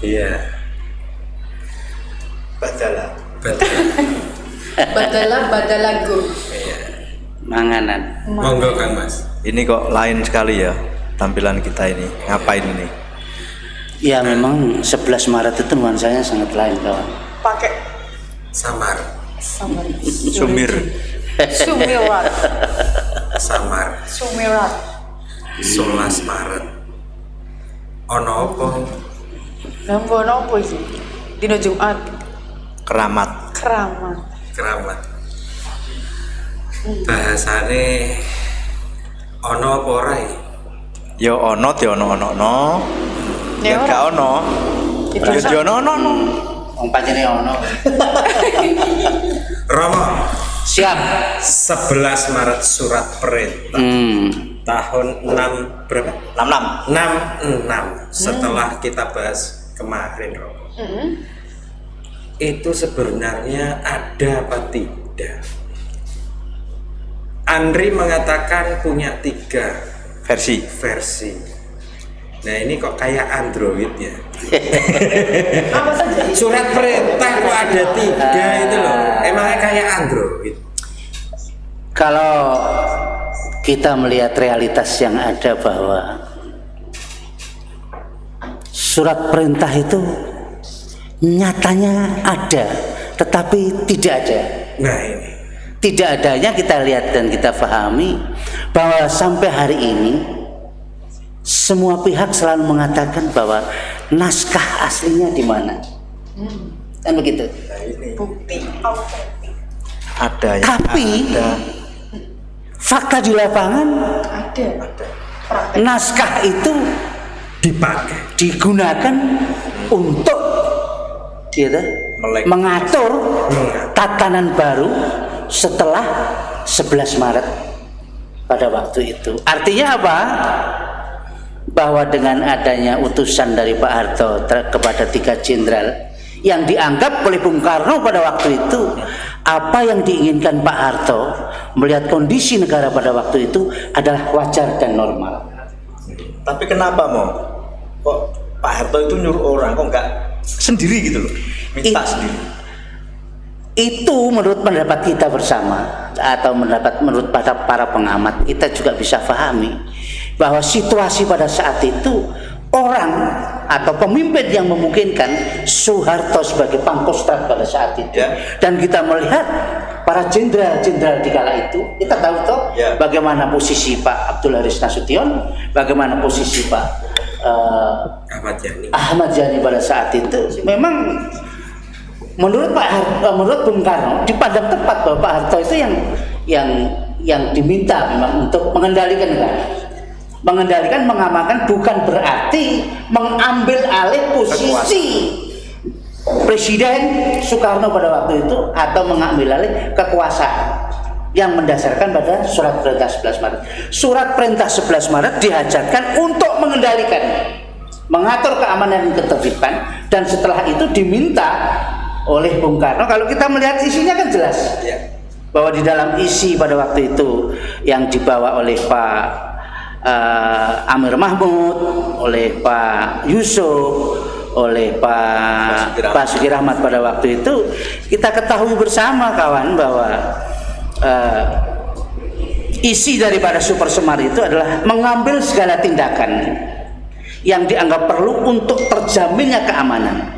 Iya. Badalagu. Iya. Manganan. Monggo Kang Mas. Ini kok lain sekali ya tampilan kita ini. Ngapain ini? Ya memang 11 Maret itu nuansanya sangat lain kawan. Pakai Samar. Sumir. Sumirat. Samar. Sumirat. 11 Maret. Ono apa? Nambah nopo iki? Dino Jumat. Keramat. Keramat. Keramat. Bahasane ono apa ora iki? Ya ono ya ono. Ya ora. gak ono. Ya ono. Wong pancene ono. Romo. Siap. 11 Maret surat perintah. Tahun 6 berapa? 66. 66 setelah kita bahas kemarin Romo. Itu sebenarnya ada apa tidak? Andri mengatakan punya 3 versi. Nah ini kok kayak Android ya. Apa saja? Surat perintah kok ada 3 itu loh. Emangnya kayak Android? Kalau kita melihat realitas yang ada bahwa surat perintah itu nyatanya ada, tetapi tidak ada. Nah ini. Tidak adanya kita lihat dan kita pahami bahwa sampai hari ini semua pihak selalu mengatakan bahwa naskah aslinya di mana, kan begitu. Bukti autentik. Ada ya. Tapi ada. fakta di lapangan Ada. Praktek. naskah itu Dipakai. digunakan untuk gitu, mengatur tatanan baru setelah 11 Maret pada waktu itu. Artinya apa? Bahwa dengan adanya utusan dari Pak Harto kepada 3 jenderal yang dianggap oleh Bung Karno pada waktu itu, apa yang diinginkan Pak Harto melihat kondisi negara pada waktu itu adalah wajar dan normal. Tapi kenapa mau? Kok Pak Harto itu nyuruh orang kok nggak sendiri gitu loh? Minta sendiri. Itu menurut pendapat kita bersama atau menurut para pengamat, kita juga bisa pahami bahwa situasi pada saat itu orang atau pemimpin yang memungkinkan Soeharto sebagai pangkostrat pada saat itu, dan kita melihat para jenderal-jenderal di kala itu, kita tahu toh bagaimana posisi Pak Abdul Haris Nasution, bagaimana posisi Pak Ahmad Yani pada saat itu. Memang menurut Bung Karno dipandang tepat bahwa Pak Harto itu yang diminta memang untuk mengendalikan negara. Mengendalikan, mengamankan bukan berarti mengambil alih posisi Presiden Soekarno pada waktu itu atau mengambil alih kekuasaan yang mendasarkan pada surat perintah 11 Maret. Surat perintah 11 Maret dihajarkan untuk mengendalikan, mengatur keamanan dan ketertiban, dan setelah itu diminta oleh Bung Karno. Kalau kita melihat isinya kan jelas bahwa di dalam isi pada waktu itu yang dibawa oleh Pak Amir Mahmud, oleh Pak Yusuf, oleh Pak Basuki Rahmat pada waktu itu, kita ketahui bersama kawan bahwa isi daripada Super Semar itu adalah mengambil segala tindakan yang dianggap perlu untuk terjaminnya keamanan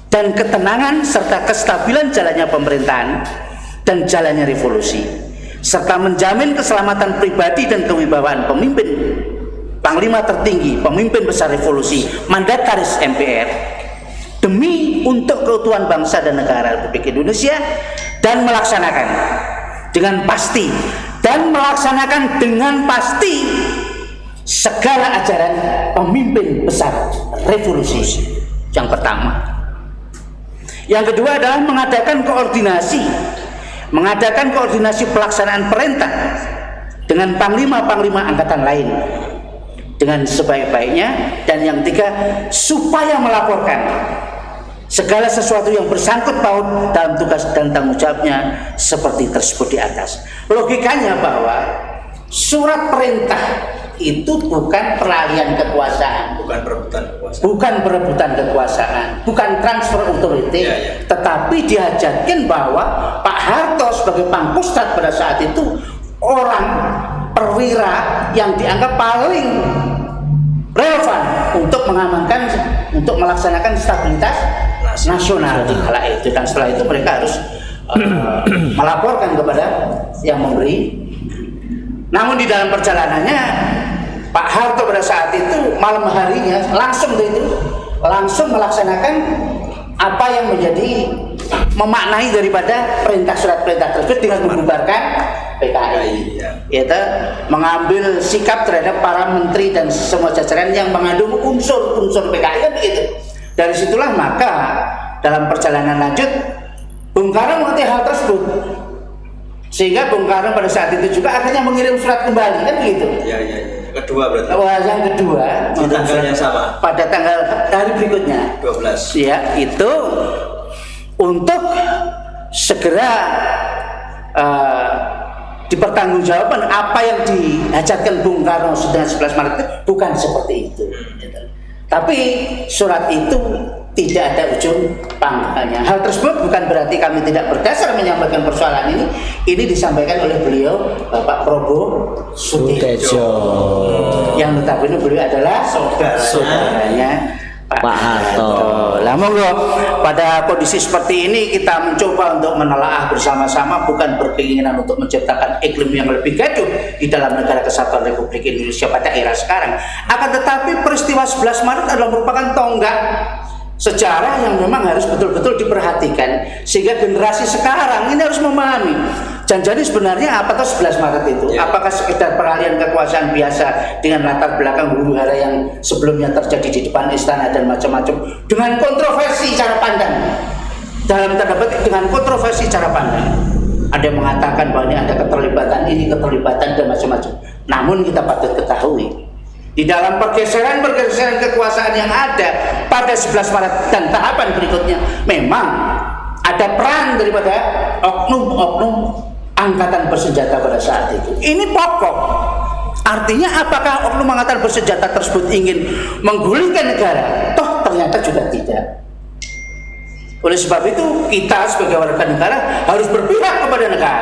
dan ketenangan serta kestabilan jalannya pemerintahan dan jalannya revolusi, serta menjamin keselamatan pribadi dan kewibawaan pemimpin, Panglima tertinggi, pemimpin besar revolusi, mandataris MPR, demi untuk keutuhan bangsa dan negara Republik Indonesia, dan melaksanakan dengan pasti segala ajaran pemimpin besar revolusi. Yang pertama. Yang kedua adalah mengadakan koordinasi pelaksanaan perintah dengan panglima-panglima angkatan lain, dengan sebaik-baiknya, dan yang ketiga supaya melaporkan segala sesuatu yang bersangkut paut dalam tugas dan tanggung jawabnya seperti tersebut di atas. Logikanya bahwa surat perintah itu bukan peralihan kekuasaan, bukan perebutan kekuasaan, bukan transfer authority, tetapi diajarkan bahwa Pak Harto sebagai Pangkostrat pada saat itu orang perwira yang dianggap paling relevan untuk mengamankan, untuk melaksanakan stabilitas nasional di kala itu, dan setelah itu mereka harus melaporkan kepada yang memberi. Namun di dalam perjalanannya Pak Harto pada saat itu malam harinya langsung melaksanakan apa yang menjadi memaknai daripada perintah surat perintah tersebut dengan membubarkan PKI, yaitu mengambil sikap terhadap para menteri dan semua jajaran yang mengandung unsur-unsur PKI, kan begitu. Dari situlah maka dalam perjalanan lanjut Bung Karno mengerti hal tersebut, sehingga Bung Karno pada saat itu juga akhirnya mengirim surat kembali, kan begitu. Kedua berarti. Yang kedua di tanggal yang sama. Pada tanggal hari berikutnya 12. Ya, itu untuk segera dipertanggungjawabkan apa yang dihajatkan Bung Karno dengan 11 Maret itu bukan seperti itu. Tapi surat itu tidak ada ujung pangkalnya. Hal tersebut bukan berarti kami tidak berdasar menyampaikan persoalan ini. Ini disampaikan oleh beliau Bapak Prabowo Sutejo, yang notabene beliau adalah saudaranya Pak Harto. Lah monggo, pada kondisi seperti ini kita mencoba untuk menelaah bersama-sama, bukan berkeinginan untuk menciptakan iklim yang lebih gaduh di dalam negara kesatuan Republik Indonesia pada era sekarang. Akan tetapi peristiwa 11 Maret adalah merupakan tonggak sejarah yang memang harus betul-betul diperhatikan, sehingga generasi sekarang ini harus memahami. Jadi sebenarnya apa tuh 11 Maret itu? Apakah sekedar peralihan kekuasaan biasa dengan latar belakang huru hara yang sebelumnya terjadi di depan istana dan macam-macam, dengan kontroversi cara pandang, dalam tanda petik dengan kontroversi cara pandang. Ada yang mengatakan bahwa ini ada keterlibatan ini, keterlibatan dan macam-macam. Namun kita patut ketahui, di dalam pergeseran kekuasaan yang ada pada 11 Maret dan tahapan berikutnya, memang ada peran daripada oknum-oknum angkatan bersenjata pada saat itu. Ini pokok. Artinya apakah oknum angkatan bersenjata tersebut ingin menggulingkan negara? Toh ternyata juga tidak. Oleh sebab itu kita sebagai warga negara harus berpihak kepada negara,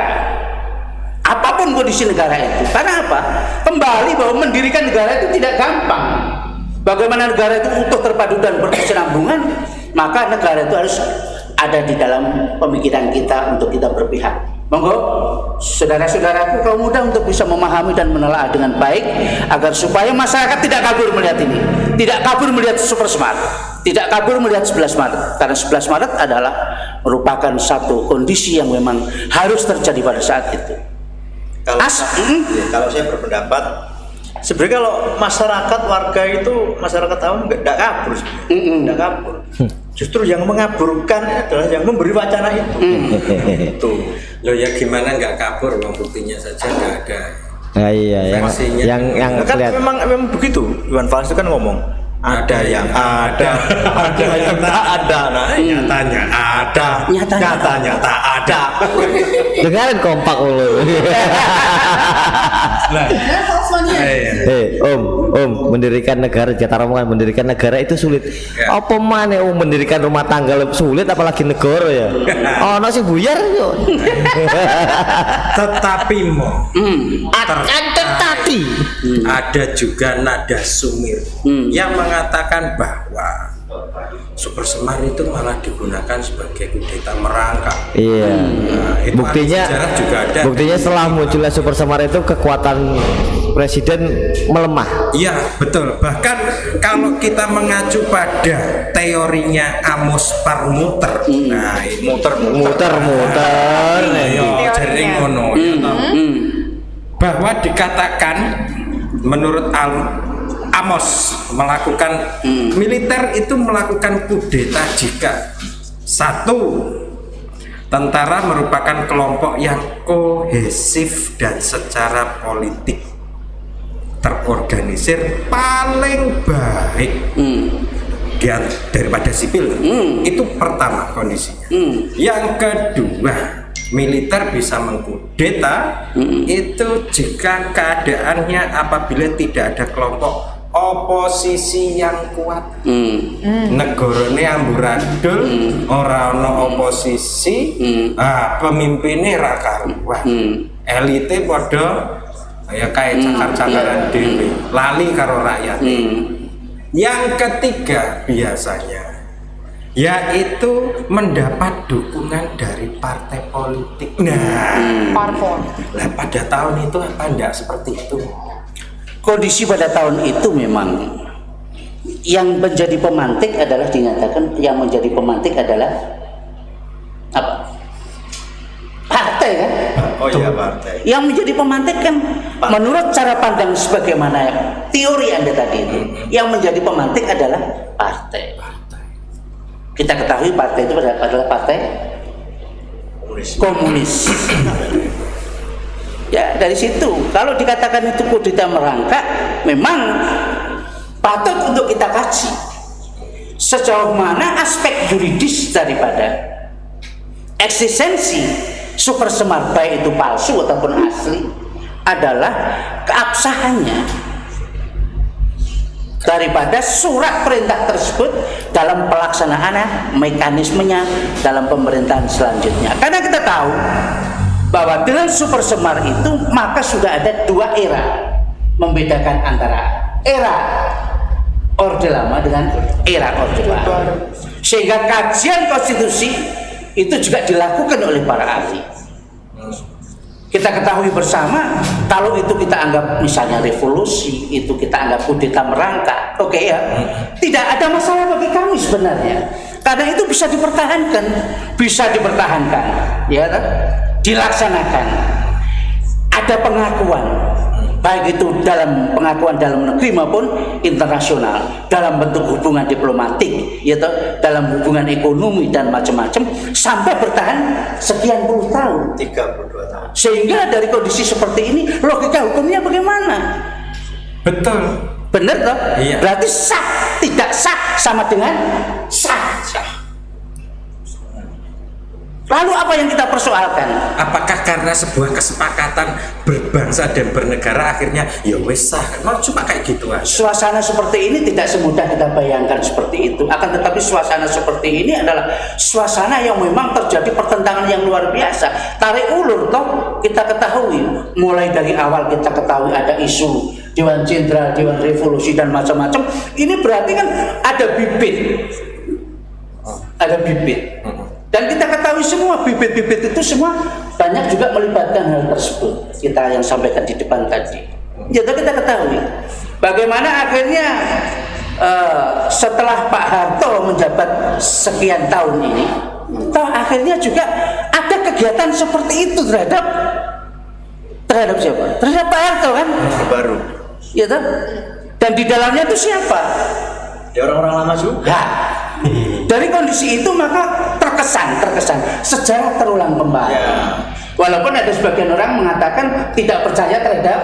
apapun kondisi negara itu. Karena apa? Kembali bahwa mendirikan negara itu tidak gampang. Bagaimana negara itu utuh, terpadu dan berkesinambungan, maka negara itu harus ada di dalam pemikiran kita untuk kita berpihak. Monggo saudara-saudaraku kaum muda untuk bisa memahami dan menelaah dengan baik, agar supaya masyarakat tidak kabur melihat ini, tidak kabur melihat Super Smart, tidak kabur melihat 11 Maret. Karena 11 Maret adalah merupakan satu kondisi yang memang harus terjadi pada saat itu. Kalau saya berpendapat, sebenarnya kalau masyarakat warga itu, masyarakat awam nggak kabur, nggak kabur. Justru yang mengaburkan adalah yang memberi wacana itu. Itu. Loh ya gimana nggak kabur? Buktinya saja nggak ada. Iya, yang kan memang begitu. Iwan Fals itu kan ngomong, ada yang ada yang tak ada. Nah, nyatanya ada, nyatanya tak ada. Dengarin kompak lu. Nah, Om, mendirikan negara, jatah rombongan mendirikan negara itu sulit. Apa mana mendirikan rumah tangga lebih sulit, apalagi negara ya. Oh, nasi buyar yo. Tetapi tetapi ada juga nada sumir yang mengatakan bahwa Super Semar itu malah digunakan sebagai kudeta merangkak. Iya. Nah, buktinya juga ada. Buktinya setelah munculnya Super Semar itu kekuatan presiden melemah. Iya, betul. Bahkan kalau kita mengacu pada teorinya Amos Parmuter. Nah, ini muter. Jadi ngono. Bahwa dikatakan menurut Amos melakukan militer itu melakukan kudeta jika satu, tentara merupakan kelompok yang kohesif dan secara politik terorganisir paling baik daripada sipil. Itu pertama kondisinya. Yang kedua, militer bisa mengkudeta itu jika keadaannya apabila tidak ada kelompok oposisi yang kuat. Negarane amburadul, ora ana oposisi, pemimpinnya ra karuan. Elite padha ya kayak cakar-cakaran dhewe, lali karo rakyat. Yang ketiga biasanya yaitu mendapat dukungan dari partai politik. Parpol. Nah, pada tahun itu apa enggak seperti itu? Kondisi pada tahun itu memang yang menjadi pemantik adalah dinyatakan yang menjadi pemantik adalah apa? Partai kan? Oh iya, partai. Yang menjadi pemantik kan menurut cara pandang sebagaimana teori Anda tadi itu, yang menjadi pemantik adalah partai. Kita ketahui partai itu adalah partai komunis. Ya, dari situ kalau dikatakan itu kudeta merangkak, memang patut untuk kita kaji sejauh mana aspek yuridis daripada eksistensi Super Semar, baik itu palsu ataupun asli, adalah keabsahannya daripada surat perintah tersebut dalam pelaksanaan mekanismenya dalam pemerintahan selanjutnya. Karena kita tahu bahwa dengan Super Semar itu maka sudah ada dua era membedakan antara era Orde Lama dengan era Orde Baru, sehingga kajian konstitusi itu juga dilakukan oleh para ahli. Kita ketahui bersama, kalau itu kita anggap misalnya revolusi, itu kita anggap kudeta merangkak, oke ya, tidak ada masalah bagi kami sebenarnya, karena itu bisa dipertahankan, ya, dilaksanakan. Ada pengakuan, baik itu dalam pengakuan dalam negeri maupun internasional, dalam bentuk hubungan diplomatik, yaitu dalam hubungan ekonomi dan macam-macam, sampai bertahan sekian puluh tahun, 32 tahun. Sehingga dari kondisi seperti ini, logika hukumnya bagaimana? Betul. Benar toh? Iya. Berarti sah, tidak sah sama dengan sah. Lalu apa yang kita persoalkan? Apakah karena sebuah kesepakatan berbangsa dan bernegara akhirnya ya wes sah? Mau cuma kayak gitu aja. Suasana seperti ini tidak semudah kita bayangkan seperti itu. Akan tetapi suasana seperti ini adalah suasana yang memang terjadi pertentangan yang luar biasa. Tarik ulur toh kita ketahui. Mulai dari awal kita ketahui ada isu Dewan Jenderal, Dewan Revolusi dan macam-macam. Ini berarti kan ada bibit. Ada bibit. Dan kita ketahui semua bibit-bibit itu semua banyak juga melibatkan hal tersebut. Kita yang sampaikan di depan tadi. Jadi kita ketahui bagaimana akhirnya setelah Pak Harto menjabat sekian tahun ini, toh akhirnya juga ada kegiatan seperti itu terhadap siapa? Terhadap Pak Harto kan? Baru. Ya toh? Dan di dalamnya itu siapa? Ya orang-orang lama juga. Dari kondisi itu maka terkesan sejarah terulang kembali. Ya. Walaupun ada sebagian orang mengatakan tidak percaya terhadap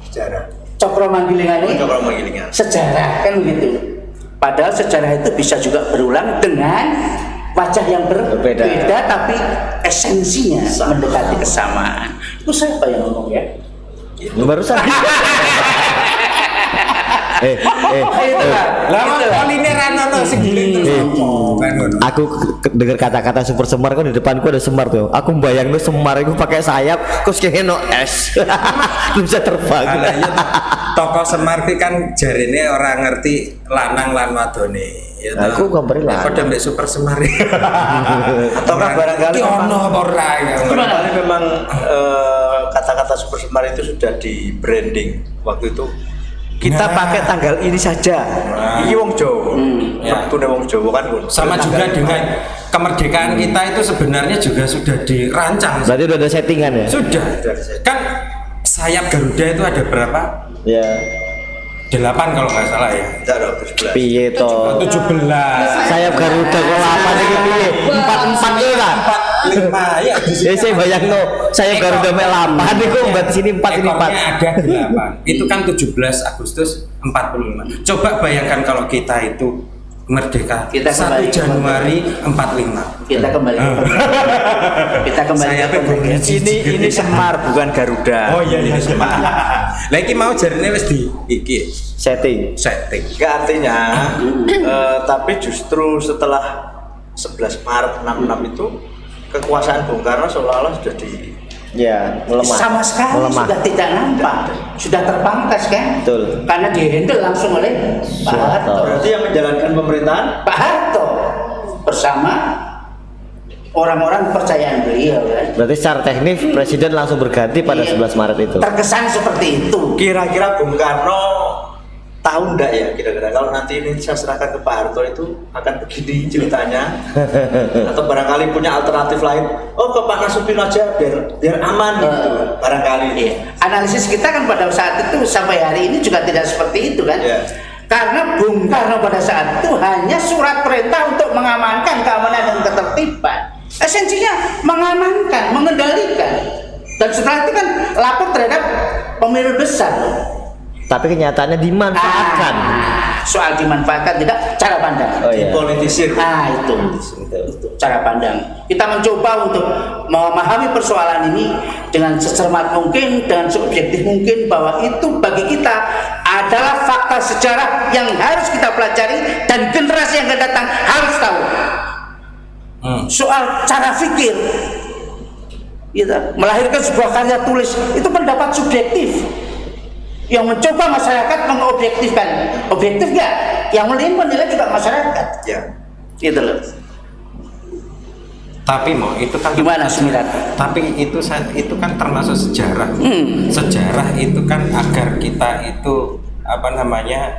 Sejarah. Cokro Manggilingan ini. Cokro Manggilingan. Sejarah kan begitu. Padahal sejarah itu bisa juga berulang dengan wajah yang berbeda tapi esensinya mendekati kesamaan. Itu siapa yang ngomong ya? Barusan. Aku dengar kata-kata Super Semar kan di depanku ada Semar tuh. Aku bayang tuh Semar itu pakai sayap, terus kayak no es, bisa terbang. Tokoh Semar kan jarine orang ngerti lanang lan wadone. Ya, aku gambar lah. Pada mbek Super Semar. Ataukah barangkali ono apa ora ya. Barangkali memang kata-kata Super Semar itu sudah di branding waktu itu. Kita pakai tanggal ini saja. Ini wong Jawa. Waktu wong Jawa kan sama juga dengan kemerdekaan kita itu sebenarnya juga sudah dirancang. Berarti udah ada settingan ya? Sudah. Kan sayap Garuda itu ada berapa? Ya. 8 kalau nggak salah ya. Piye to? 17. Sayap Garuda kok 8 iki piye? 44 iki kan? 5 ya. Saya bayang no, saya baru udah 8 itu buat sini 4 ini 4. Ekornya ada 8. Itu kan 17 Agustus 45. Coba bayangkan kalau kita itu merdeka Kita 1 kembali. Januari 45. Kita kembali kita kembali Saya ke Ini Semar bukan Garuda. Oh iya ini sempat. Lah iki mau jarine wis di iki Setting. setting. Enggak artinya, tapi justru setelah 11 Maret 66 itu kekuasaan Bung Karno seolah-olah sudah Ya, melemah. sama sekali Melemah. sudah tidak nampak, sudah terpangkas kan? Betul. Karena dihandle langsung oleh Pak Soeharto. Harto. berarti yang menjalankan pemerintahan Pak Harto bersama orang-orang kepercayaan beliau kan. Berarti secara teknis presiden langsung berganti pada 11 Maret itu. Terkesan seperti itu. kira-kira Bung Karno tahu enggak ya kira-kira kalau nanti ini saya serahkan ke Pak Harto itu akan begini ceritanya atau barangkali punya alternatif lain, oh ke Pak Nasution aja biar aman gitu barangkali. Iya. Analisis kita kan pada saat itu sampai hari ini juga tidak seperti itu kan. Iya. Karena Bung Karno pada saat itu hanya surat perintah untuk mengamankan keamanan dan ketertiban. Esensinya mengamankan, mengendalikan. Dan setelah itu kan lapor terhadap pemilu besar. Tapi kenyataannya dimanfaatkan. Soal dimanfaatkan tidak, cara pandang. Oh iya. Dipolitisir. Itu cara pandang. Kita mencoba untuk memahami persoalan ini dengan secermat mungkin, dengan seobjektif mungkin, bahwa itu bagi kita adalah fakta sejarah yang harus kita pelajari dan generasi yang akan datang harus tahu. Soal cara pikir, gitu, melahirkan sebuah karya tulis itu pendapat subjektif yang mencoba masyarakat mengobjektifkan. Objektif nggak? Yang menilai juga masyarakat. Ya. Gitu loh. Tapi mau itu kan Gimana Sumirat? tapi itu kan termasuk sejarah. Sejarah itu kan agar kita itu apa namanya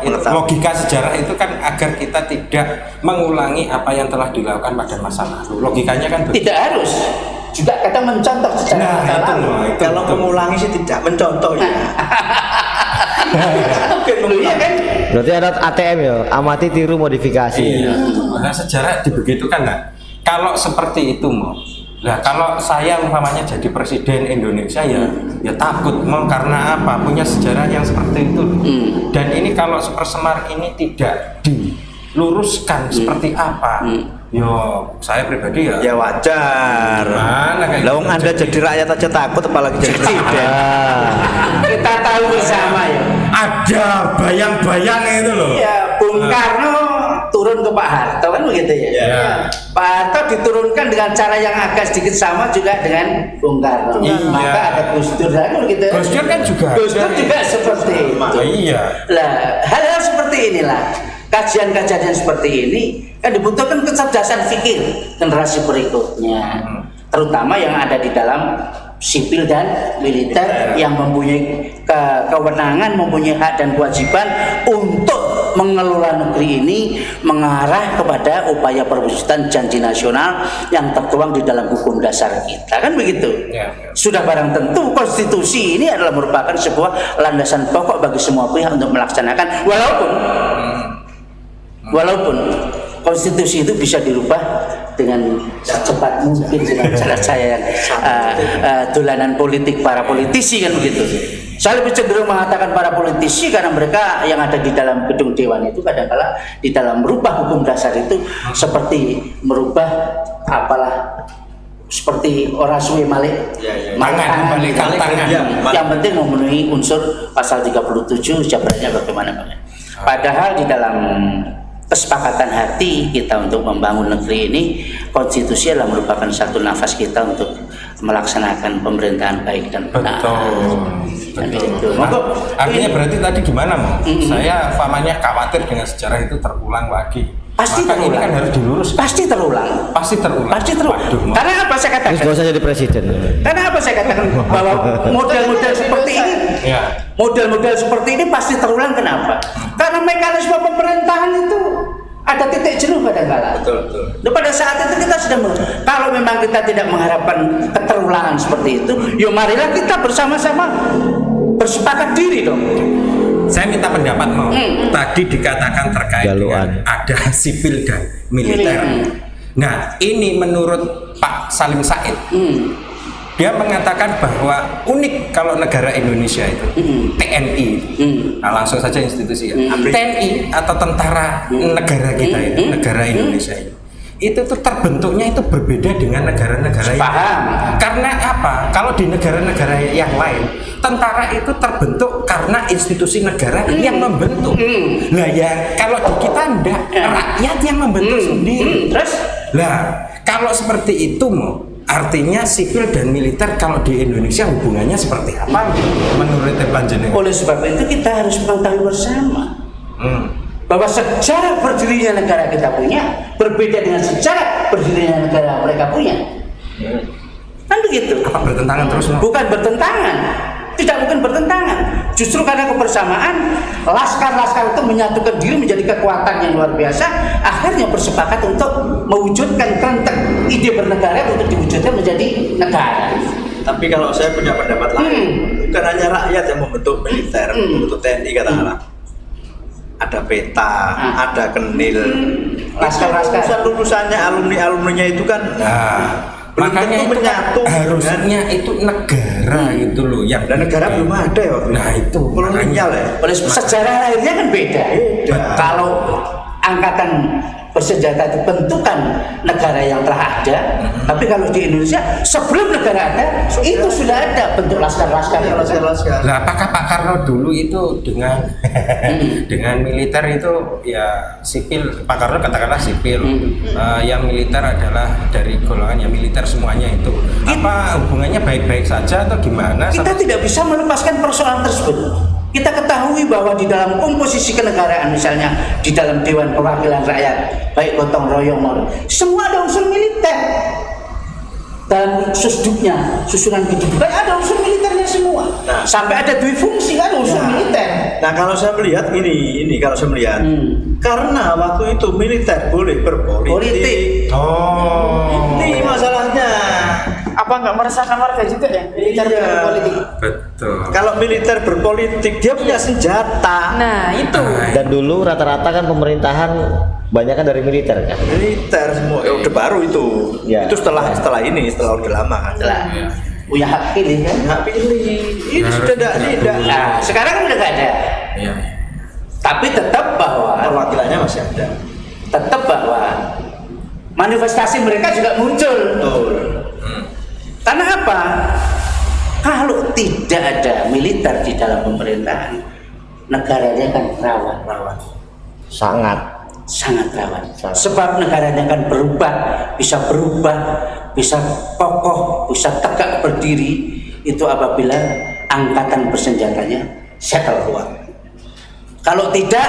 itu, logika sejarah itu kan agar kita tidak mengulangi apa yang telah dilakukan pada masa lalu. Logikanya kan begitu. Tidak harus. Juga kadang mencontoh sejarah Nah, masa itu lalu. loh, itu Kalau betul. mengulangi sih tidak, mencontoh ya. Loh, iya kan? Berarti ada ATM ya, amati tiru modifikasi. Iya. Nah, sejarah dibegitukan nah. Kalau seperti itu mau. Nah, kalau saya umpamanya jadi presiden Indonesia ya takut mau karena apa? Punya sejarah yang seperti itu. Dan ini kalau Super Semar ini tidak diluruskan seperti apa? Yo, saya pribadi Ya wajar. Mana kayak Lawang gitu. Anda jadi rakyat aja takut apalagi jadi presiden. Kita tahu bersama ya. Ada bayang-bayang itu loh. Ya, Bung Karno turun ke Pak Harto kan begitu ya. Ya. Pak Harto diturunkan dengan cara yang agak sedikit sama juga dengan Bung Karno. Iya. Maka ada Gus Dur kan begitu. Gus Dur kan juga. Gus Dur juga seperti itu. Iya. Lah, hal-hal seperti inilah, kajian-kajian yang seperti ini kan dibutuhkan kecerdasan fikir generasi berikutnya, terutama yang ada di dalam sipil dan militer yang mempunyai kewenangan, mempunyai hak dan kewajiban untuk mengelola negeri ini mengarah kepada upaya perwujudan janji nasional yang tertuang di dalam hukum dasar kita, kan begitu. Ya. Sudah barang tentu konstitusi ini adalah merupakan sebuah landasan pokok bagi semua pihak untuk melaksanakan, walaupun konstitusi itu bisa dirubah dengan secepat mungkin dengan cara saya yang dolanan politik para politisi kan begitu. Saya lebih cenderung mengatakan para politisi karena mereka yang ada di dalam gedung dewan itu kadang-kala di dalam merubah hukum dasar itu seperti merubah apalah seperti orang suwe malik Tangan, balik tangan. yang penting memenuhi unsur pasal 37 jabarannya bagaimana. Padahal di dalam kesepakatan hati kita untuk membangun negeri ini, konstitusi adalah merupakan satu nafas kita untuk melaksanakan pemerintahan baik dan benar. Betul. Nah, artinya berarti tadi gimana mau? Saya famanya khawatir dengan sejarah itu terulang lagi. Pasti Maka ini terulang. kan harus diluruskan. Pasti terulang. Pasti terulang. Pasti terulang. Waduh, Mau. Karena apa saya Terus katakan? gak usah jadi presiden. Karena apa saya katakan bahwa model-model seperti ini, Ya. model-model seperti ini pasti terulang. Kenapa? Karena mekanisme pemerintahan itu ada titik jenuh kadang-kala. Betul. Nah, pada saat itu kita sudah kalau memang kita tidak mengharapkan keterulangan seperti itu, yuk marilah kita bersama-sama bersepakat diri dong. Saya minta pendapat mau. Tadi dikatakan terkait Jaluan. dengan ada sipil dan militer. Nah, ini menurut Pak Salim Said. Dia mengatakan bahwa unik kalau negara Indonesia itu TNI. Nah, langsung saja institusi ya. TNI atau tentara negara kita itu, negara Indonesia itu tuh terbentuknya itu berbeda dengan negara-negara yang lain. Karena apa? Kalau di negara-negara yang lain, tentara itu terbentuk karena institusi negara yang membentuk. Nah ya, kalau di kita enggak, rakyat yang membentuk sendiri. Terus? Nah, kalau seperti itu artinya sipil dan militer kalau di Indonesia hubungannya seperti apa menurut panjenengan? Oleh sebab itu kita harus mengetahui bersama bahwa sejarah berdirinya negara kita punya berbeda dengan sejarah berdirinya negara mereka punya. Kan begitu. Apa bertentangan terus? Bukan bertentangan, tidak mungkin bertentangan. Justru karena kebersamaan, laskar-laskar itu menyatukan diri menjadi kekuatan yang luar biasa. Akhirnya bersepakat untuk mewujudkan kerentek ide bernegara untuk diwujudkan menjadi negara. Tapi kalau saya punya pendapat lain, bukan hanya rakyat yang membentuk militer, membentuk TNI katakanlah. Ada peta, ada kenil, Laskar-laskar. lulusannya alumninya itu kan. Makanya itu menyatu harusnya itu negara itu loh yang dan negara belum ada ya waktu Nah itu kolonial ya. Oleh sejarah lahirnya kan beda. Kalau angkatan bersenjata itu bentukan negara yang telah ada, tapi kalau di Indonesia sebelum negara ada itu sudah ada bentuk laskar-laskar. Nah, apakah Pak Karno dulu itu dengan dengan militer itu ya sipil, Pak Karno katakanlah sipil, yang militer adalah dari golongan yang militer semuanya itu, apa hubungannya baik-baik saja atau gimana? Kita tidak bisa melepaskan persoalan tersebut. Kita ketahui bahwa di dalam komposisi kenegaraan, misalnya di dalam Dewan Perwakilan Rakyat, baik gotong royong semua ada unsur militer. Dalam susduknya, susunan kedudukan ada unsur militernya semua. Sampai ada dua fungsi kan unsur militer. Nah kalau saya melihat ini kalau saya melihat karena waktu itu militer boleh berpolitik. Ini masalahnya. Apa nggak meresahkan warga juga ya? Militer berpolitik. Betul. Kalau militer berpolitik dia punya senjata. Nah itu. Dan dulu rata-rata kan pemerintahan banyak kan dari militer kan. Militer semua ya udah baru itu. Ya. Itu setelah ini setelah udah lama kan. Punya hak pilih kan? Hak pilih. Ini sudah tidak. Nah, sekarang kan udah nggak ada. Iya. Tapi tetap bahwa Perwakilannya masih ada. tetap bahwa manifestasi mereka juga muncul. Karena apa? Kalau tidak ada militer di dalam pemerintahan, negaranya akan rawan. Sangat rawan. Sebab negaranya akan berubah, bisa kokoh, bisa tegak berdiri itu apabila angkatan bersenjatanya settle kuat. Kalau tidak,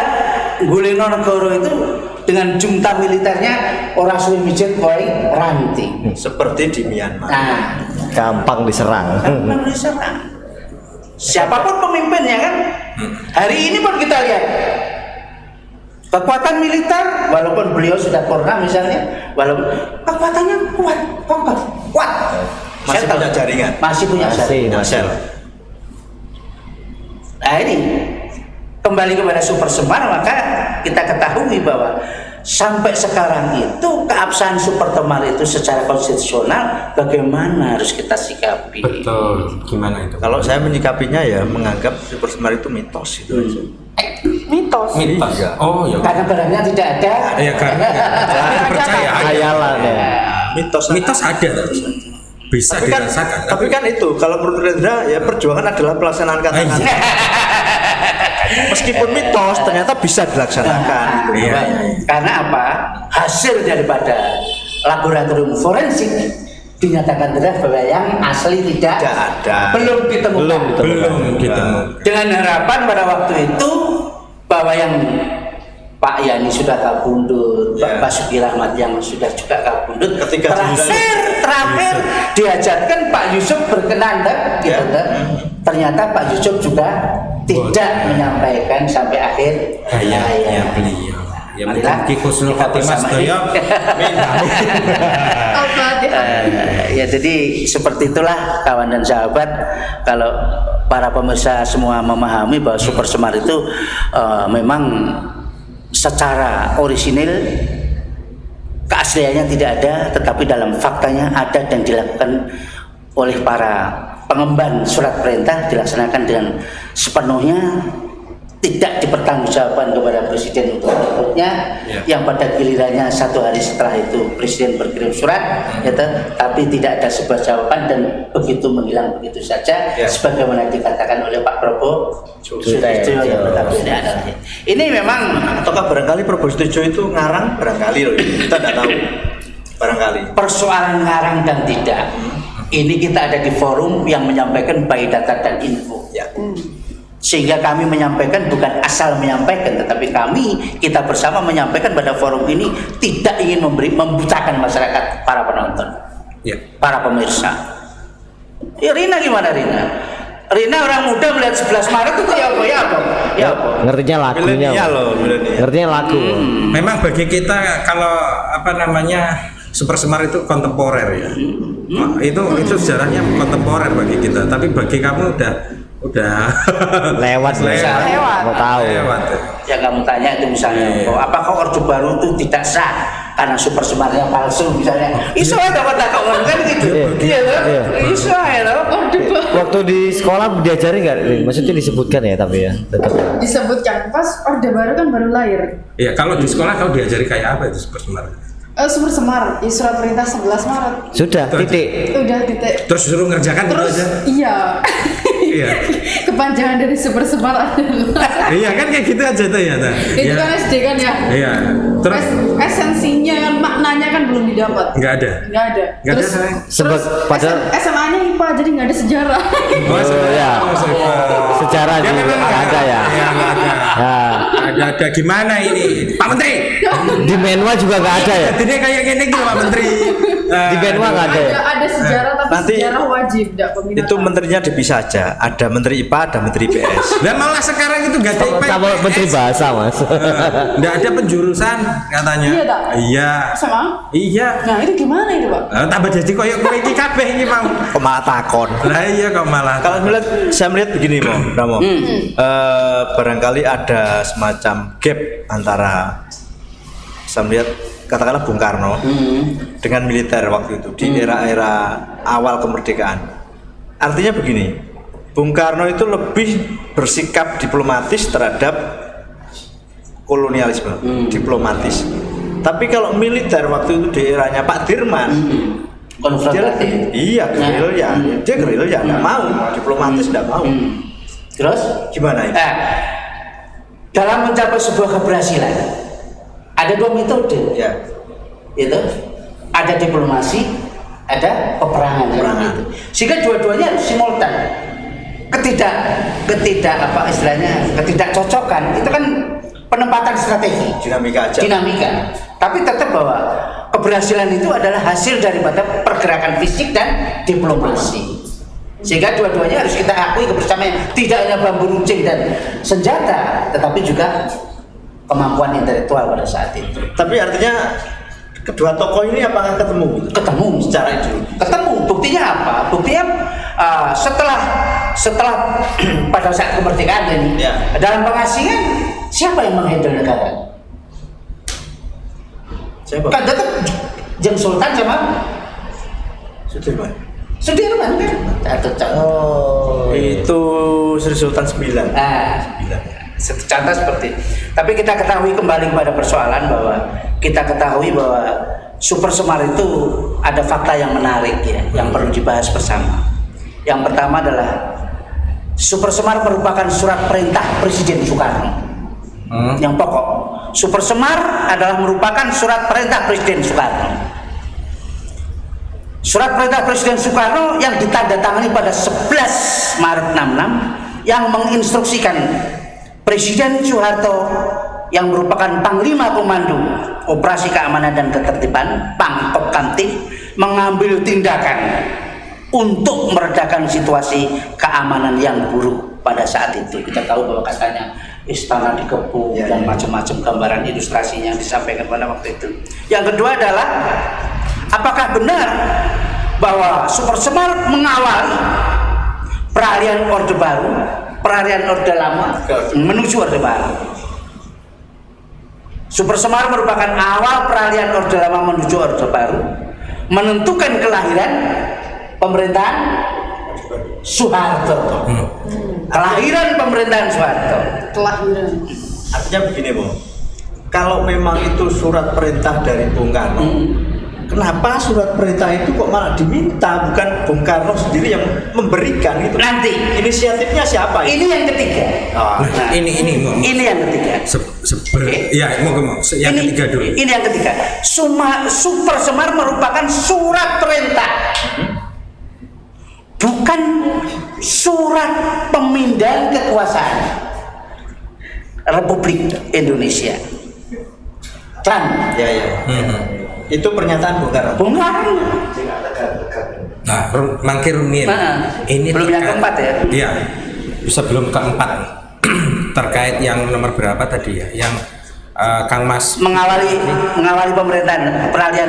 Guleno negara itu dengan junta militernya orang sudah mijit boy ranting. Seperti di Myanmar. Nah, Gampang diserang. gampang diserang. Siapapun pemimpinnya kan. Hari ini pun kita lihat kekuatan militer, walaupun beliau sudah purna misalnya, walaupun kekuatannya kuat. Masih punya jaringan. Masih punya jaringan. Sel. Nah ini kembali kepada Super Semar, maka kita ketahui bahwa sampai sekarang itu keabsahan Super Semar itu secara konstitusional bagaimana harus kita sikapi. Betul. Gimana itu? Kalau saya menyikapinya ya menganggap Super Semar itu mitos itu aja. Mitos. Mitos. Oh ya. Karena barangnya tidak ada. Ya karena percaya Khayalan ya. Mitos ada terus. Bisa tapi kan, dirasakan. tapi kan itu kalau menurut Rendra ya perjuangan adalah pelaksanaan kata-kata. Meskipun mitos ternyata bisa dilaksanakan. Iya. Karena apa? Hasil daripada laboratorium forensik dinyatakan bahwa yang asli tidak ada. Belum ditemukan. Belum ditemu. Dengan harapan pada waktu itu bahwa yang Pak Yani sudah kabundut, Pak Basuki Rahmat yang sudah juga kabundut. Ketika terakhir diajarkan Pak Yusuf berkenan gitu, ternyata Pak Yusuf juga tidak menyampaikan sampai akhir Ya beliau. Ya mungkin Ki Husnul Khotimah sedaya. Ya jadi seperti itulah kawan dan sahabat, kalau para pemirsa semua memahami bahwa Super Semar itu memang secara orisinil keasliannya tidak ada, tetapi dalam faktanya ada dan dilakukan oleh para pengemban surat perintah, dilaksanakan dengan sepenuhnya, tidak dipertanggungjawabkan kepada presiden untuk berikutnya, yang pada gilirannya 1 hari setelah itu presiden berkirim surat, tapi tidak ada sebuah jawaban dan begitu menghilang begitu saja, sebagaimana dikatakan oleh Pak Prabowo Sutejo yang notabene adalah ini memang. Ataukah barangkali Prabowo Sutejo itu ngarang, barangkali loh, kita tidak tahu, barangkali Persoalan ngarang dan tidak, ini kita ada di forum yang menyampaikan by data dan info. Sehingga kami menyampaikan bukan asal menyampaikan, tetapi kita bersama menyampaikan pada forum ini tidak ingin membutakan masyarakat, para penonton, para pemirsa. Rina gimana Rina? Rina orang muda melihat 11 Maret itu ya apa? Ngertinya lagunya. Ngertinya lagu. Memang bagi kita kalau Super Semar itu kontemporer ya. Itu sejarahnya kontemporer bagi kita, tapi bagi kamu udah lewat. Mau tahu. Ya kamu tanya itu misalnya, apakah Orde Baru itu tidak sah karena Super Semarnya palsu misalnya? Iso dapat tak kan gitu. Iya loh. Iso loh Orde Baru. Waktu di sekolah diajari nggak? Maksudnya disebutkan ya, tapi ya tetap. Disebutkan pas Orde Baru kan baru lahir. Iya, kalau di sekolah kau diajari kayak apa itu Super Semar? Super Semar, ya surat perintah 11 Maret. Sudah, titik. Udah titik. Terus suruh ngerjakan gitu Terus aja. Iya. Kepanjangan dari Super Semar adalah. Iya kan kayak gitu aja tuh ya. Itu kan SD kan ya. Iya. Terus esensinya kan, maknanya kan belum didapat. Nggak ada. Terus padahal SMA-nya IPA jadi nggak ada sejarah. ya. Sejarah Ya, juga nggak ada ya. Iya nggak ada. Ada gimana ini, Pak Menteri? Di Menwa juga nggak ada ya. Jadinya kayak gini gitu Pak Menteri. Di Menwa nggak ada ya. Ada sejarah tapi Nanti sejarah wajib, tidak peminatan. itu menterinya dipisah aja, ada Menteri IPA, ada Menteri PS. Dan malah sekarang itu nggak ada IPA. Sama Menteri Bahasa mas. Nggak ada penjurusan katanya. Iya tak? Iya. Sama? Iya. Nah itu gimana itu Pak? Tambah jadi koyok kowe iki kabeh iki mau. Kok malah takon. Lah iya kok malah. Kalau saya melihat begini Ramo, barangkali ada semacam gap antara, saya melihat katakanlah Bung Karno dengan militer waktu itu di era-era awal kemerdekaan. Artinya begini, Bung Karno itu lebih bersikap diplomatis terhadap kolonialisme, diplomatis. Tapi kalau militer waktu itu di eranya Pak Dirman, konfrontatif. Iya, gerilya. Dia gerilya, nggak mau diplomatis, nggak mau. Terus Gimana itu? dalam mencapai sebuah keberhasilan ada 2 metode, Ya. itu ada diplomasi, ada peperangan. Gitu. Sehingga dua-duanya harus simultan. Ketidakcocokan itu kan penempatan strategi, Dinamika aja. Tapi tetap bahwa keberhasilan itu adalah hasil daripada pergerakan fisik dan diplomasi. Sehingga dua-duanya harus kita akui kebersamaan, tidak hanya bambu runcing dan senjata, tetapi juga kemampuan intelektual pada saat itu. Tapi artinya kedua tokoh ini apakah ketemu? Ketemu Secara itu. Ketemu. Buktinya apa? Buktinya setelah pada saat kemerdekaan ini, dalam pengasingan siapa yang menghandle negara? Siapa? Kan tetap Jeng Sultan sama Sudirman. Sudirman kan? Itu Sri Sultan 9. Contoh seperti. Tapi kita ketahui kembali kepada persoalan bahwa Super Semar itu ada fakta yang menarik ya, yang perlu dibahas bersama. Yang pertama adalah Super Semar merupakan surat perintah Presiden Soekarno. Yang pokok, Super Semar adalah merupakan surat perintah Presiden Soekarno. Surat perintah Presiden Soekarno yang ditandatangani pada 11 Maret 66 yang menginstruksikan Presiden Soeharto yang merupakan Panglima Komando Operasi Keamanan dan Ketertiban Pangkop Kamtib mengambil tindakan untuk meredakan situasi keamanan yang buruk pada saat itu. Kita tahu bahwa katanya istana dikepung dan macam-macam gambaran ilustrasinya yang disampaikan pada waktu itu. Yang kedua adalah apakah benar bahwa Super Semar mengawali peralihan Orde Baru, peralihan Orde Lama menuju Orde Baru? Super Semar merupakan awal peralihan Orde Lama menuju Orde Baru, menentukan kelahiran pemerintahan Soeharto. Kelahiran pemerintahan Soeharto. Kelahiran. Artinya begini, Bu. Kalau memang itu surat perintah dari Bung Karno, kenapa surat perintah itu kok malah diminta, bukan Bung Karno sendiri yang memberikan itu? Nanti Inisiatifnya siapa? ini yang ketiga. Nah, ini Ini yang ketiga. ya mau yang ketiga dulu. Ini yang ketiga. Super Semar merupakan surat perintah, bukan surat pemindahan kekuasaan Republik Indonesia. Kan? Ya. Itu pernyataan Bung Karno. Bung Karno. Nah, Mangkir Rumien. Ini belum yang keempat ya? Iya. Sebelum keempat terkait yang nomor berapa tadi ya? Yang Kang Mas mengawali pemerintahan peralihan.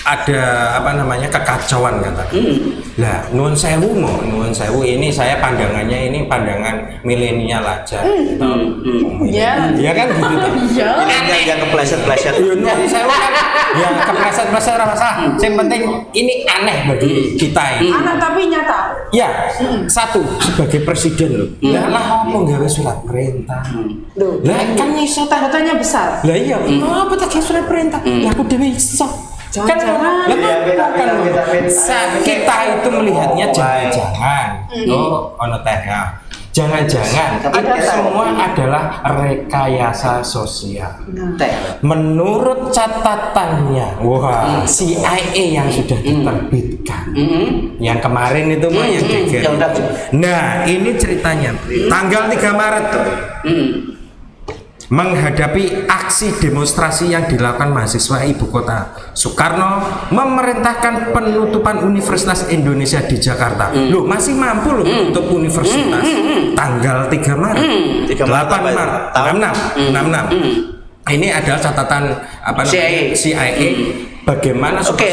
Ada apa namanya kekacauan kata. Lah nuwun sewu ini saya pandangannya ini pandangan milenial aja. Ya. Iya kan gitu tuh. Iya. Ini yang kepleset-pleset. Ya nuwun sewu kan. Ya kepleset-pleset ora masalah. Yang penting ini aneh bagi kita ini. Anak tapi nyata. Ya, satu sebagai presiden loh. Lah apa gawe surat perintah? Loh. Lah kan iso ta Katanya besar. Lah iya, apa tak surat perintah? Lah aku dhewe iso. Jangan-jangan. Kita itu melihatnya jangan-jangan. Ono teh ya. Jangan-jangan itu semua adalah rekayasa sosial. Menurut catatannya, wah CIA yang sudah diterbitkan, yang kemarin itu mah yang geger. Nah ini ceritanya, tanggal 3 Maret menghadapi aksi demonstrasi yang dilakukan mahasiswa ibu kota, Soekarno memerintahkan penutupan Universitas Indonesia di Jakarta. Loh, masih mampu loh menutup universitas. Tanggal 3 Maret, 8 Maret, 66. Ini adalah catatan apa namanya CIA. Bagaimana Oke.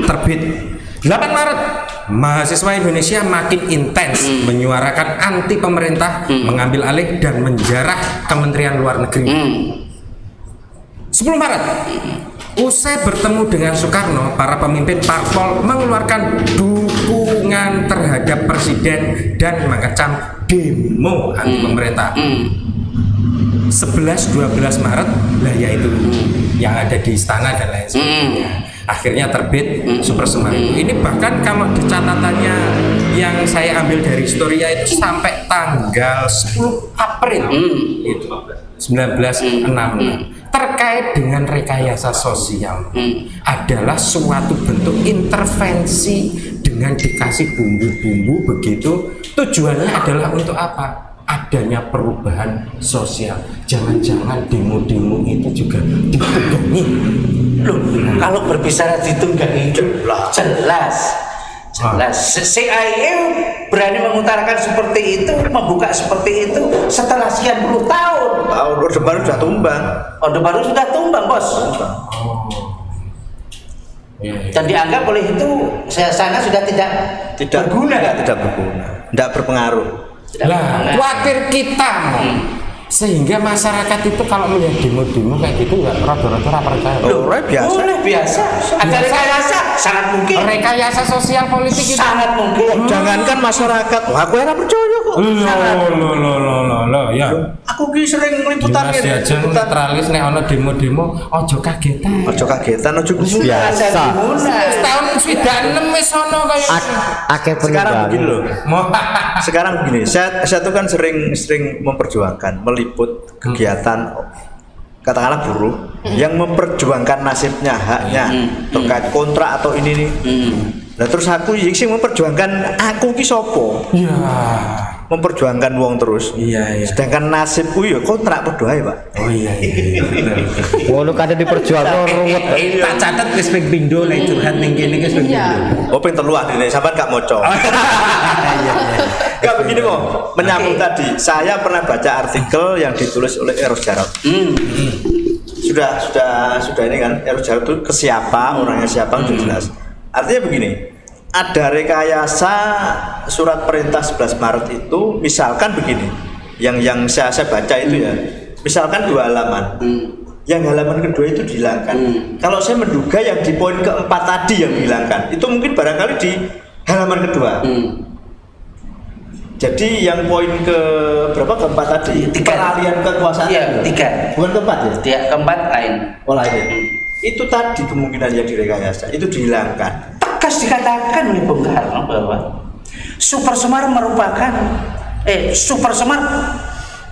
terbit 8 Maret, mahasiswa Indonesia makin intens menyuarakan anti pemerintah, mengambil alih dan menjarah Kementerian Luar Negeri. 10 Maret, usai bertemu dengan Soekarno, para pemimpin parpol mengeluarkan dukungan terhadap presiden dan mengecam demo anti pemerintah. 11-12 Maret lah yaitu yang ada di istana dan lain sebagainya. Akhirnya terbit Super Semar itu. Ini bahkan kalau di catatannya yang saya ambil dari Historia itu sampai tanggal 10 April itu 1966 terkait dengan rekayasa sosial adalah suatu bentuk intervensi dengan dikasih bumbu-bumbu begitu. Tujuannya adalah untuk apa? Adanya perubahan sosial. Jangan-jangan demo-demo itu juga ditunggangi. Loh, kalau berbicara ditunggangi jelas. CIA berani mengutarakan seperti itu, membuka seperti itu setelah sekian puluh tahun. Orde Baru sudah tumbang. Orde Baru sudah tumbang, Bos. Dan dianggap oleh itu sana sudah tidak berguna. Tidak berguna. Tidak berpengaruh. Lah, khawatir kita sehingga masyarakat itu kalau melihat demo-demo kayak gitu ya rada-rada ora percaya. Biasa. Ada rekayasa, sangat mungkin. Rekayasa sosial politik itu Sangat mungkin. Jangankan masyarakat, aku ora percaya kok. Loh, ya. Aku ki sering liputan Mas aja netralis nek ana demo-demo ojo kagetan. Ojo kagetan, ojo gumun. Biasa. Tahun 96 wis ono kaya Akeh Sekarang peninggalan. begini loh. mau Sekarang begini, saya tuh kan sering memperjuangkan, meliput kegiatan katakanlah buruh yang memperjuangkan nasibnya, haknya terkait kontrak atau ini nih. Nah terus aku sing memperjuangkan aku ki sopo? ya. Memperjuangkan wong terus. Iya. Sedangkan nasibku ya kontrak padha ae, Pak. Oh iya. Ngono kadang diperjuangno ruwet. Tak catet wis ping pindho nek curhat ning kene wis ping Iya. pindho. Oh pengen telu adine, sampean gak moco. Enggak begini kok, menyambung tadi. Saya pernah baca artikel yang ditulis oleh Eros Jarot. Sudah ini kan, Eros Jarot itu ke siapa, orangnya siapa sudah jelas. Artinya begini, ada rekayasa surat perintah 11 Maret itu misalkan begini. yang saya baca itu ya, misalkan 2 halaman, yang halaman kedua itu dihilangkan. Kalau saya menduga yang di poin keempat tadi yang dihilangkan, itu mungkin barangkali di halaman kedua. Jadi yang poin ke berapa, keempat tadi? 3. Peralihan kekuasaan. Iya, 3. Bukan keempat ya? Dia keempat lain. Oh lain ya? Itu tadi kemungkinan yang direkayasa, itu dihilangkan. Tegas dikatakan oleh Bung Karno bahwa Super Semar Super Semar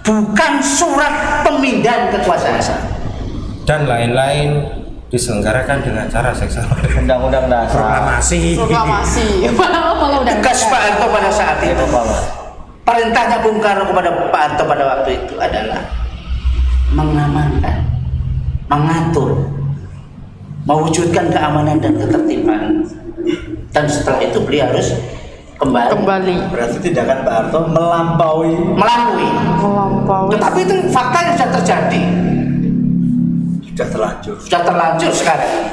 bukan surat pemindahan kekuasaan. Dan lain-lain diselenggarakan dengan cara seksual. Undang-undang dasar. Proklamasi. Malah udah Tegas Pak Harto pada saat itu bahwa perintahnya Bung Karno kepada Pak Harto pada waktu itu adalah mengamankan, mengatur, mewujudkan keamanan dan ketertiban. Dan setelah itu beliau harus kembali. Berarti tindakan Pak Harto melampaui. Tetapi itu fakta yang sudah terjadi, Sudah terlanjur sekarang.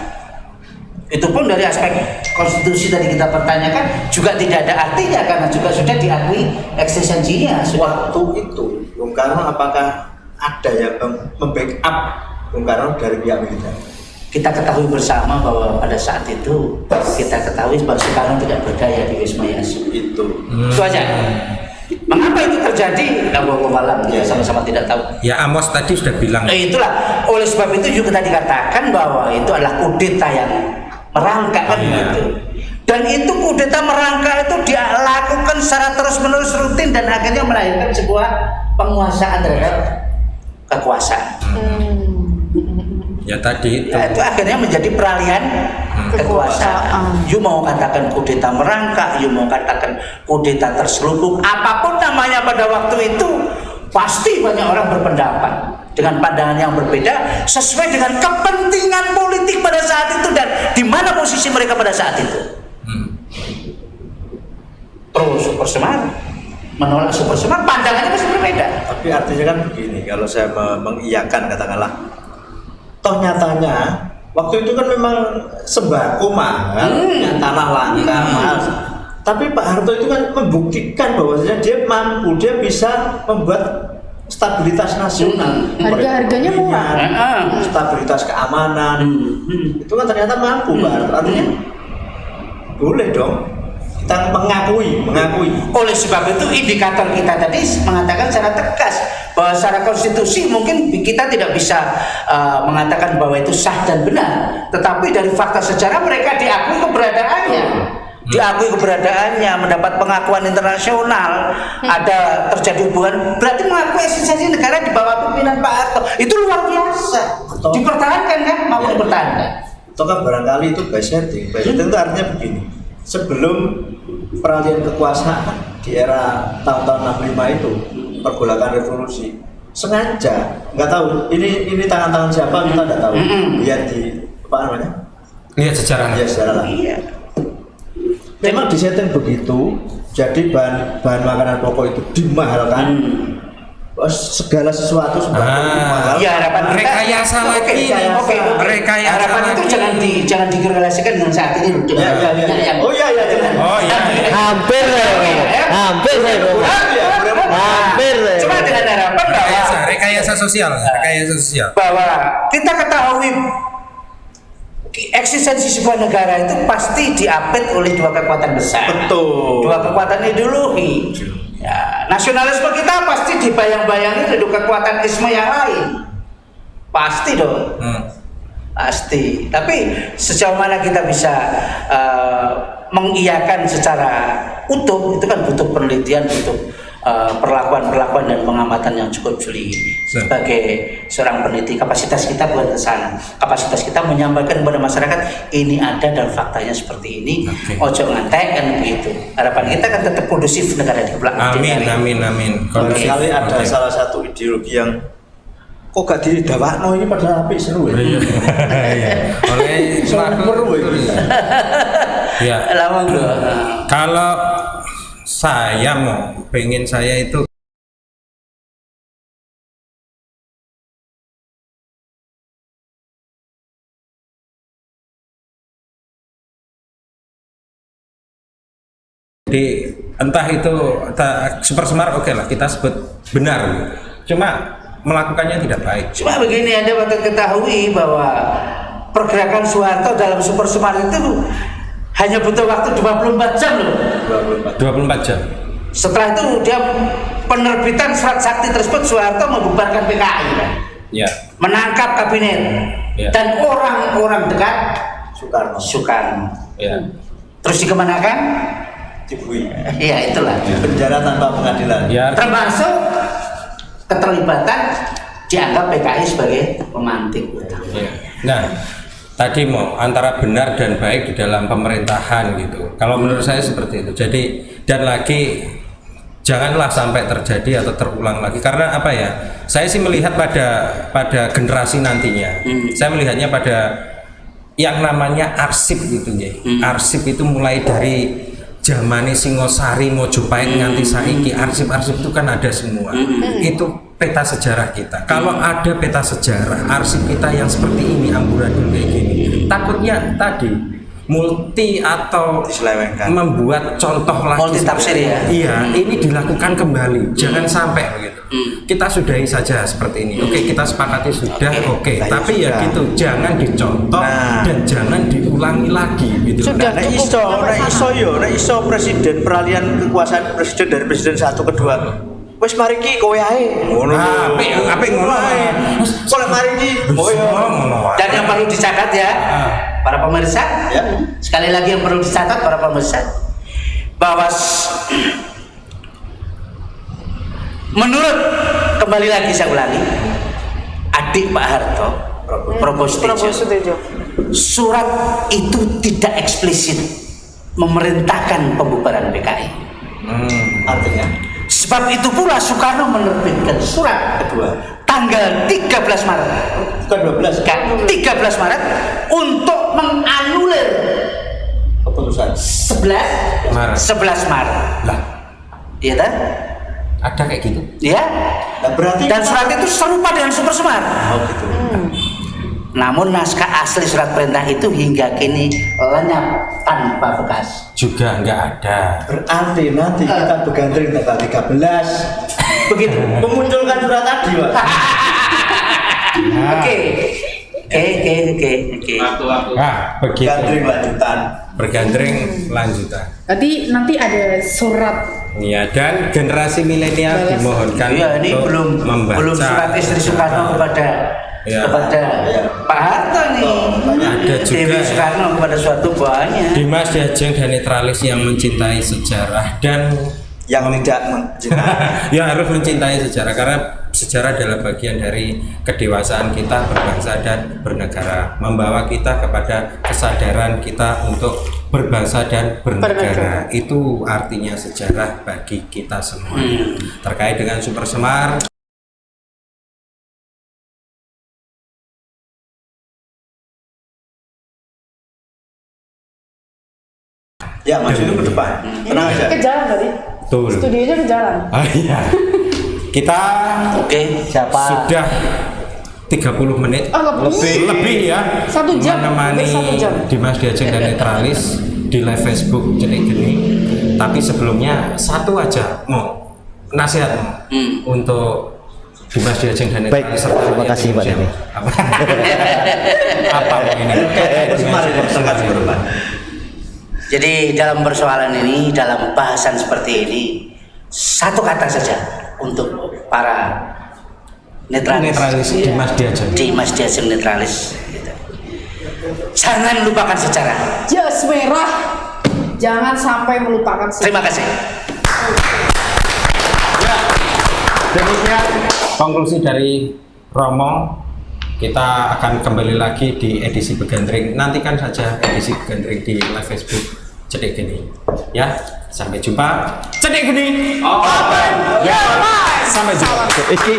Itu pun dari aspek konstitusi tadi kita pertanyakan juga tidak ada artinya karena juga sudah diakui eksistensinya. Waktu itu Bung Karno apakah ada yang membackup Bung Karno dari pihak militer? Kita ketahui bersama bahwa pada saat itu kita ketahui bahwa Soekarno tidak berdaya di Wisma Yasu. Itu aja. Mengapa itu terjadi? Wallahu a'lam, ya sama-sama tidak tahu. Ya Amos tadi sudah bilang. Itulah, oleh sebab itu juga tadi dikatakan bahwa itu adalah kudeta yang merangkak kan gitu. Dan itu kudeta merangkak itu dia lakukan secara terus-menerus rutin dan akhirnya melahirkan sebuah penguasaan terhadap kekuasaan. Ya tadi itu. Ya, itu akhirnya menjadi peralihan kekuasaan. You mau katakan kudeta merangkak, you mau katakan kudeta terselubung, apapun namanya pada waktu itu, pasti banyak orang berpendapat dengan pandangan yang berbeda sesuai dengan kepentingan politik pada saat itu dan di mana posisi mereka pada saat itu. Pro Super Semar menolak Super Semar, pandangannya pasti berbeda. Tapi artinya kan begini, kalau saya mengiyakan katakanlah, toh nyatanya waktu itu kan memang sembako mahal, tanah langka mahal. Tapi Pak Harto itu kan membuktikan bahwasanya dia mampu, dia bisa membuat stabilitas nasional. Harga-harganya murah. Stabilitas keamanan. Itu kan ternyata mampu Pak Harto. Artinya boleh dong kita mengakui. Oleh sebab itu indikator kita tadi mengatakan secara tegas bahwa secara konstitusi mungkin kita tidak bisa mengatakan bahwa itu sah dan benar, tetapi dari fakta sejarah mereka diakui keberadaannya, mendapat pengakuan internasional, ada terjadi hubungan, berarti mengakui eksistensi negara di bawah pimpinan Pak Harto. Itu luar biasa. Dipertahankan kan, mampu dipertahankan. Atau kan barangkali itu by setting itu artinya begini, sebelum peralihan kekuasaan di era tahun-tahun 65 itu, pergolakan revolusi, sengaja nggak tahu ini tangan-tangan siapa kita nggak tahu, lihat di apa namanya, Lihat sejarahnya. ya sejarah. Iya. Memang disetting begitu, jadi bahan makanan pokok itu dimahalkan. Segala sesuatu mahal. Ya harapan kita Rekayasa lagi. Oke. Rekayasa Harapan itu lagi. jangan dikorelasikan dengan saat ini loh. Ya. Oh iya. Hampir saya ngomong. Hampir. Cuma dengan harapan bahwa Rekayasa sosial. bahwa kita ketahui eksistensi sebuah negara itu pasti diapit oleh dua kekuatan besar. Betul. Dua kekuatan ideologi. Ya, nasionalisme kita pasti dibayang-bayangi oleh kekuatan-isme yang lain. Pasti dong. Pasti. Tapi sejauh mana kita bisa mengiyakan secara utuh, itu kan butuh penelitian, butuh perlakuan dan pengamatan yang cukup jeli. Sebagai seorang peneliti, kapasitas kita bukan ke sana. Kapasitas kita menyampaikan kepada masyarakat ini ada dan faktanya seperti ini. Ojo ngantek kan begitu. Harapan kita kan tetap kondusif negara di belakang. Amin. Barangkali ada salah satu ideologi yang kok gak didawakno ini padahal apik seru ya. Iya. Oleh Seru ya. Lama bro. Kalau saya pengen saya itu di entah itu super semar, oke lah kita sebut benar gitu. Cuma melakukannya tidak baik. Cuma begini, Anda patut ketahui bahwa pergerakan Soeharto dalam super semar itu hanya butuh waktu 24 jam loh. 24 jam. Setelah itu dia penerbitan surat sakti tersebut, Soeharto membubarkan PKI kan? Ya. Menangkap kabinet Ya. dan orang-orang dekat Soekarno. Ya. Terus dikemanakan? Dibui. Ya itulah. Penjara tanpa pengadilan. Ya. Termasuk keterlibatan dianggap PKI sebagai pemantik. Ya. Nah, tadi mau antara benar dan baik di dalam pemerintahan gitu. Kalau menurut saya seperti itu. Jadi dan lagi janganlah sampai terjadi atau terulang lagi, karena apa ya? Saya sih melihat pada generasi nantinya. Saya melihatnya pada yang namanya arsip gitu ya. Arsip itu mulai dari zamane Singosari, Mojopahit nganti saiki, arsip-arsip itu kan ada semua. Itu peta sejarah kita. Kalau ada peta sejarah arsip kita yang seperti ini, amburadul kayak gini, takutnya tadi multi atau Diselewengkan. membuat contoh lagi Multi tafsir ya? Iya, ini dilakukan kembali. Jangan sampai begitu. Kita sudahi saja seperti ini. Oke, kita sepakati sudah. Oke, Nah, tapi ya sudah. gitu, jangan dicontoh Nah. dan jangan diulangi lagi gitu. Sudah. Nek iso presiden peralihan kekuasaan presiden dari presiden 1 ke 2. Wes mari ki kowe ae. Ngono. Apik ngono ae. Kok mari ki kowe Ngono. Dan yang perlu dicatat ya, para pemirsa, Ya. sekali lagi yang perlu dicatat para pemirsa, bahwa menurut, kembali lagi saya ulangi, adik Pak Harto, Prabowo Prabowo Sutejo. surat itu tidak eksplisit memerintahkan pembubaran PKI. Artinya Sebab itu pula Soekarno menerbitkan surat kedua tanggal 13 Maret. bukan 12 Kan, 13 Maret untuk menganulir keputusan. 11 Maret. Lah, Iya kan? ada kayak gitu. Ya. Nah, berarti Dan surat itu serupa dengan Super Semar. oh gitu. Namun naskah asli surat perintah itu hingga kini lenyap tanpa bekas. Juga nggak ada. Berarti nanti kita bergandeng tanggal 13 begitu memunculkan surat tadi, Pak. Oke. Nah, begitu. Gandeng lanjutan. Bergandeng lanjutan. Berarti nanti ada surat. Ya, dan generasi milenial Balas. dimohonkan Iya, ini untuk membaca belum surat istri Soekarno kepada Ya. Pak Harto nih. Ada juga Dewi Soekarno kepada suatu banyak. Dimas Diajeng dan netralis yang mencintai sejarah dan Yang tidak mencintai. ya harus mencintai sejarah, karena sejarah adalah bagian dari kedewasaan kita berbangsa dan bernegara, membawa kita kepada kesadaran kita untuk berbangsa dan bernegara. Itu artinya sejarah bagi kita semua. Terkait dengan Super Semar, Ya, maksudnya ke depan. Tenang aja. Ke jalan tadi. Betul. Studionya ke jalan. iya, kita Oke. Siapa? sudah 30 menit lebih ya 1 jam. menemani Hampir 1 jam. Dimas Diajeng dan netralis di live Facebook Cedik Geni. Tapi sebelumnya satu aja mau nasihat untuk Dimas Diajeng dan Baik, netralis serta terima rakyat kasih, Pak Indonesia. Denny. Apa ini? Semar ini sangat berubah. Jadi dalam persoalan ini, dalam bahasan seperti ini, satu kata saja untuk para Netralis Dimas Diajeng. Dimas Diajeng netralis. Gitu. Jangan lupakan sejarah. Jas merah. Jangan sampai melupakan sejarah. Terima kasih. Demikian konklusi dari Romo. Kita akan kembali lagi di edisi Begandring. Nantikan saja edisi Begandring di live Facebook Cedik Geni. Ya, sampai jumpa. Cedik Geni. Open. Ya. Sampai jumpa. Iki